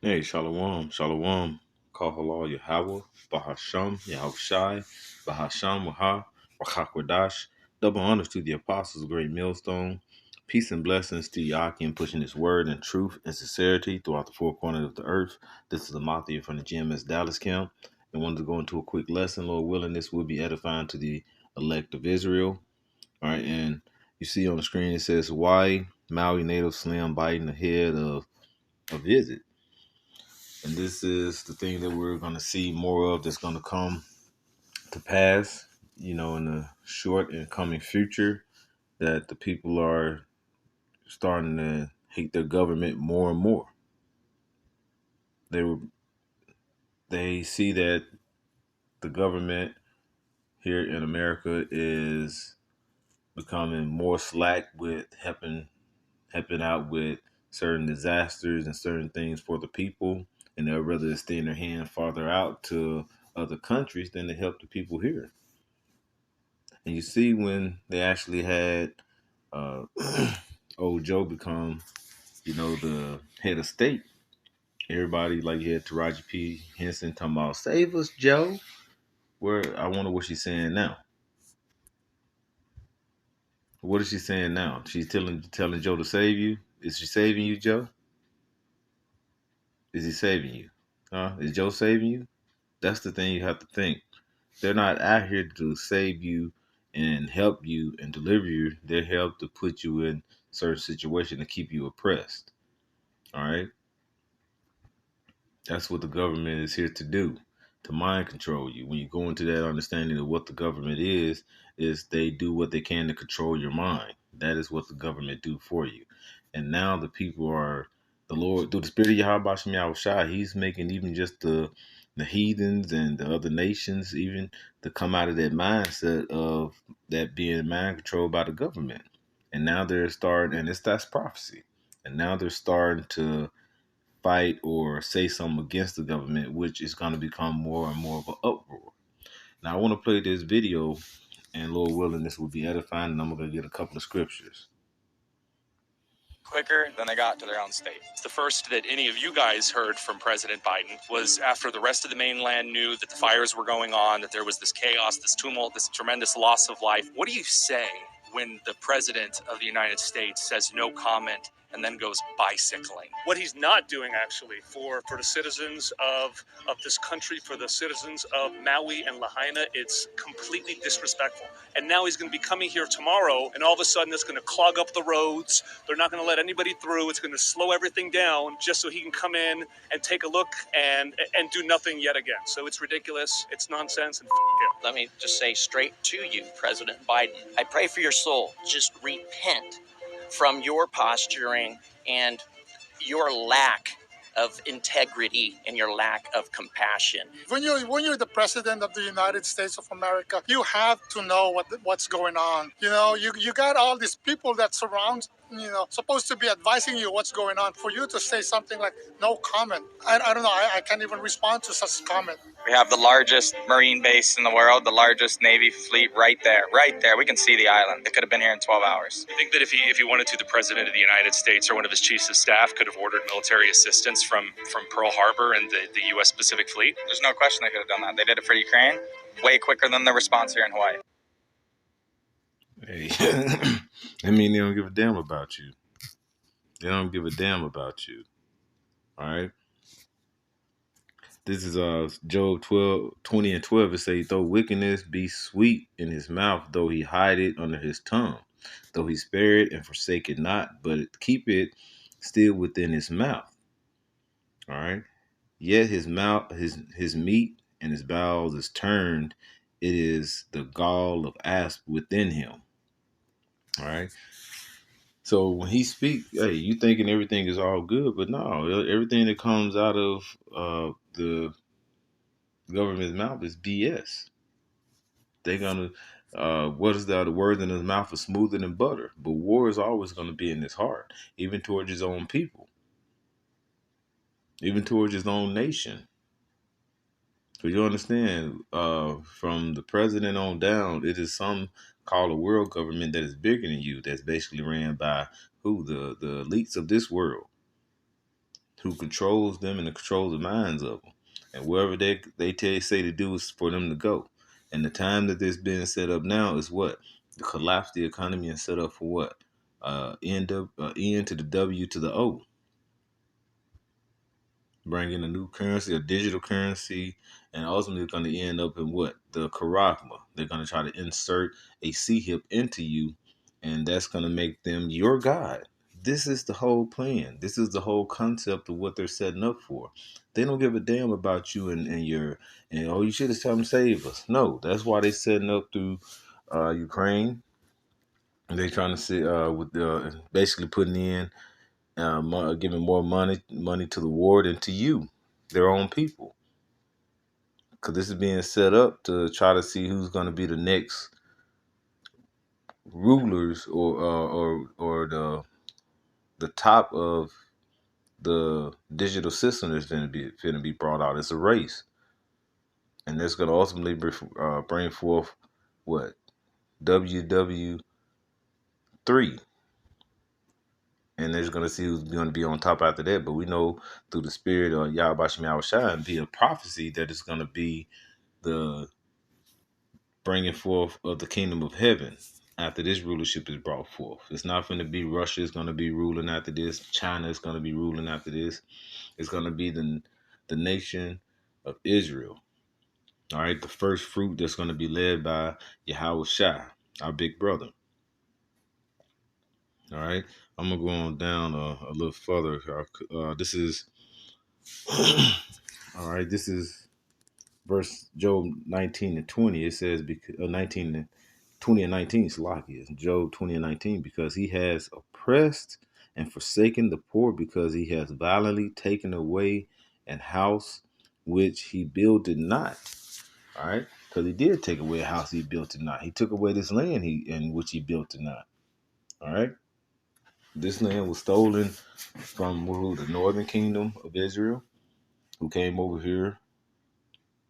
Hey, Shalom, Shalom, Kahala Yahweh, Bahasham, Yahushai, Bahasham, Waha, Wahakwadash. Double honors to the apostles, great millstone. Peace and blessings to Yakin pushing his word and truth and sincerity throughout the four corners of the earth. This is Amathia from the GMS Dallas camp. And wanted to go into a quick lesson. Lord willing, this will be edifying to the elect of Israel. All right, and you see on the screen it says Hawaii, Maui native Slim biting the head of a visit. And this is the thing that we're going to see more of that's going to come to pass, in the short and coming future, that the people are starting to hate their government more and more. They see that the government here in America is becoming more slack with helping out with certain disasters and certain things for the people, and they'll rather extend their hand farther out to other countries than to help the people here. And you see when they actually had uh, old Joe become, the head of state, everybody like you had Taraji P. Henson talking about save us, Joe. Where I wonder what she's saying now. What is she saying now? She's telling Joe to save you. Is she saving you, Joe? Is he saving you? Huh? Is Joe saving you? That's the thing you have to think. They're not out here to save you and help you and deliver you. They're help to put you in certain situation to keep you oppressed. All right. That's what the government is here to do, to mind control you. When you go into that understanding of what the government is they do what they can to control your mind. That is what the government do for you. And now the people are, the Lord, through the Spirit of Yahweh Shem Yahushua, He's making even just the heathens and the other nations even to come out of that mindset of that being mind controlled by the government. And now they're starting, and that's prophecy. And now they're starting to fight or say something against the government, which is going to become more and more of an uproar. Now, I want to play this video, and Lord willing, this will be edifying, and I'm going to get a couple of scriptures. Quicker than they got to their own state. The first that any of you guys heard from President Biden was after the rest of the mainland knew that the fires were going on, that there was this chaos, this tumult, this tremendous loss of life. What do you say when the president of the United States says no comment and then goes bicycling? What he's not doing actually for the citizens of this country, for the citizens of Maui and Lahaina, it's completely disrespectful. And now he's going to be coming here tomorrow, and all of a sudden it's going to clog up the roads. They're not going to let anybody through. It's going to slow everything down just so he can come in and take a look and do nothing yet again. So it's ridiculous. It's nonsense. And him. Let me just say straight to you, President Biden, I pray for your soul. Just repent from your posturing and your lack of integrity and your lack of compassion. When you're the president of the United States of America, you have to know what's going on. You got all these people that surround, supposed to be advising you what's going on. For you to say something like no comment, I don't know. I can't even respond to such comment. We have the largest marine base in the world, the largest Navy fleet right there. Right there. We can see the island. It could have been here in 12 hours. You think that if he wanted to, the president of the United States or one of his chiefs of staff could have ordered military assistance from Pearl Harbor and the U.S. Pacific Fleet? There's no question they could have done that. They did it for Ukraine way quicker than the response here in Hawaii. Hey, I mean, they don't give a damn about you. They don't give a damn about you. All right. This is Job 12:20 and 12. It says, though wickedness be sweet in his mouth, though he hide it under his tongue, though he spare it and forsake it not, but keep it still within his mouth. All right. Yet his mouth, his meat and his bowels is turned. It is the gall of asp within him. All right. So when he speaks, hey, you thinking everything is all good, but no, everything that comes out of the government's mouth is BS. They're gonna, what is the word in his mouth is smoother than butter, but war is always going to be in his heart, even towards his own people, even towards his own nation. So you understand, from the president on down, it is some called a world government that is bigger than you. That's basically ran by who the elites of this world. who controls them and controls the minds of them. And wherever say to do is for them to go. And the time that this being set up now is what? To collapse the economy and set up for what? N to the W to the O. Bring in a new currency, a digital currency, and ultimately it's going to end up in what? The charagma. They're going to try to insert a C-hip into you, and that's going to make them your God. This is the whole plan. This is the whole concept of what they're setting up for. They don't give a damn about you and your, and oh, you should have told them save us. No, that's why they're setting up through Ukraine. They're trying to sit with basically putting in giving more money to the war than to you, their own people, because this is being set up to try to see who's going to be the next rulers or the top of the digital system that's going to be brought out. It's a race, and that's going to ultimately bring forth what WW3. And they're just going to see who's going to be on top after that. But we know through the spirit of Yahweh Shem Yahushua via prophecy that it's going to be the bringing forth of the kingdom of heaven after this rulership is brought forth. It's not going to be Russia is going to be ruling after this. China is going to be ruling after this. It's going to be the nation of Israel. All right, the first fruit that's going to be led by Yahweh Shai, our big brother. All right, I'm gonna go on down a little further. This is all right. This is verse Job 19 and 20. It says 19 and 20 and 19. Salakia, Job 20 and 19, because he has oppressed and forsaken the poor, because he has violently taken away an house which he builded not. All right, because he did take away a house he built it not. He took away this land in which he built it not. All right. This land was stolen from the northern kingdom of Israel, who came over here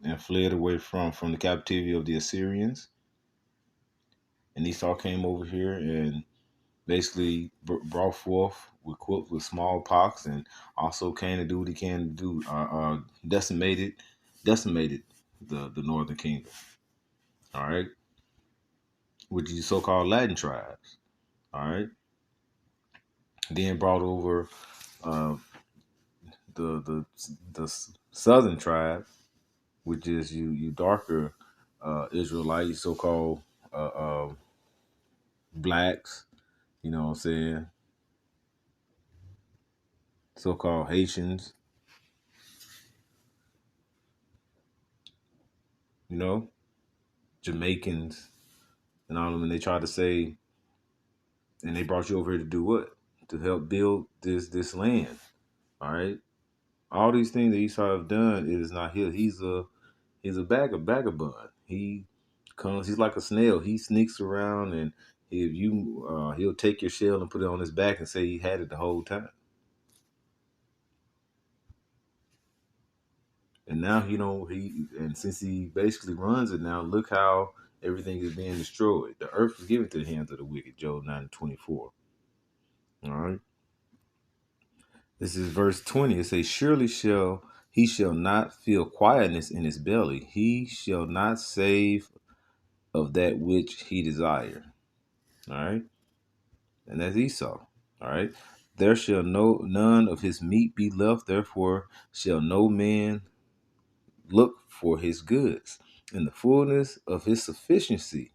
and fled away from the captivity of the Assyrians. And Esau came over here and basically brought forth with smallpox, and also came to do what he can do, decimated the northern kingdom. All right, which is so-called Latin tribes. All right, then brought over the southern tribe, which is you darker Israelites, so-called blacks, you know what I'm saying, so-called Haitians, you know, Jamaicans, and all of them. And they tried to say, and they brought you over here to do what? To help build this land. All right. All these things that Esau have done, it is not his. He's a vagabond. He comes. He's like a snail. He sneaks around, and if you, he'll take your shell and put it on his back and say he had it the whole time. And now and since he basically runs it now, look how everything is being destroyed. The earth is given to the hands of the wicked. Job 9:24. All right. This is verse 20. It says, surely he shall not feel quietness in his belly. He shall not save of that which he desire. All right. And that's Esau. All right. There shall none of his meat be left. Therefore shall no man look for his goods. In the fullness of his sufficiency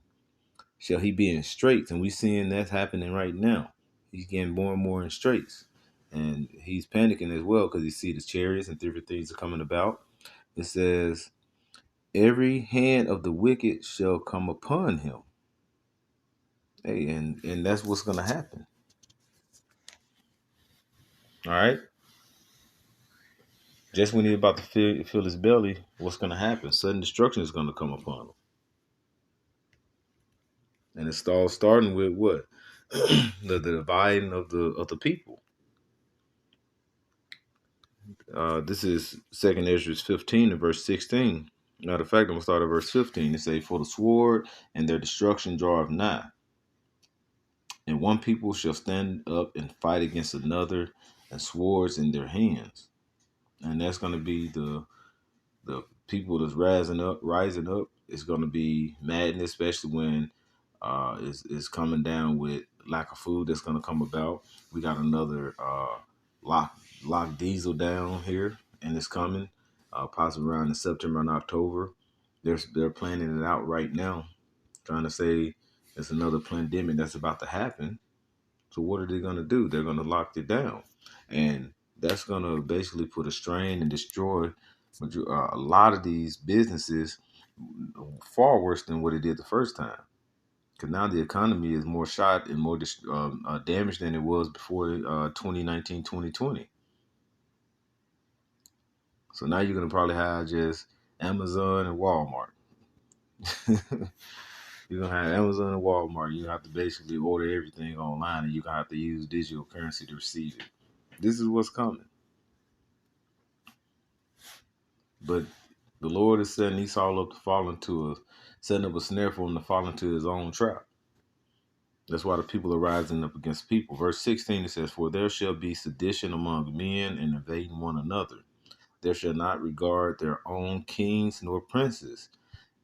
shall he be in straits. And we're seeing that's happening right now. He's getting more and more in straits. And he's panicking as well because he sees the chariots and different things are coming about. It says, every hand of the wicked shall come upon him. Hey, and that's what's going to happen. All right. Just when he's about to feel his belly, what's going to happen? Sudden destruction is going to come upon him. And it's all starting with what? the dividing of the people. This is 2nd Ezra 15 and verse 16. Matter of fact, I'm going to start at verse 15. It say, for the sword and their destruction draweth nigh. And one people shall stand up and fight against another, and swords in their hands. And that's going to be the people that's rising up. It's going to be madness, especially when it's coming down with lack of food that's going to come about. We got another lock diesel down here, and it's coming possibly around in September and October. They're planning it out right now, trying to say it's another pandemic that's about to happen. So what are they going to do? They're going to lock it down, and that's going to basically put a strain and destroy a lot of these businesses far worse than what it did the first time. Because now the economy is more shot and more damaged than it was before 2019, 2020. So now you're going to probably have just Amazon and Walmart. You're going to have Amazon and Walmart. You have to basically order everything online, and you're going to have to use digital currency to receive it. This is what's coming. But the Lord is setting Esau up to fall into setting up a snare for him to fall into his own trap. That's why the people are rising up against people. Verse 16, it says, "For there shall be sedition among men and invading one another. There shall not regard their own kings nor princes.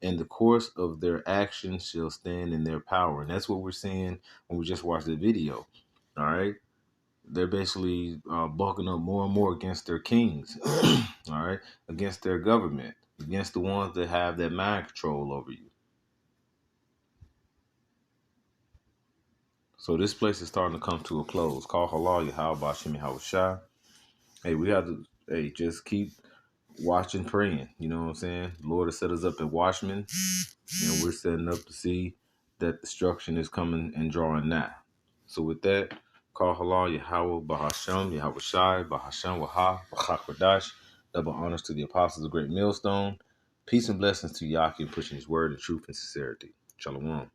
And the course of their actions shall stand in their power." And that's what we're seeing when we just watched the video. All right. They're basically bulking up more and more against their kings. All right. Against their government. Against the ones that have that mind control over you. So this place is starting to come to a close. Call halal Yahweh Bashim Yahushua. Hey, we have to just keep watching, praying. You know what I'm saying? The Lord has set us up as watchmen, and we're setting up to see that destruction is coming and drawing nigh. So with that, call halal Yahweh Bahasham Yahweh Shai Bahasham Waha Bachakwadash. Double honors to the apostles of Great Millstone. Peace and blessings to Yaki in pushing his word in truth and sincerity. Shalom.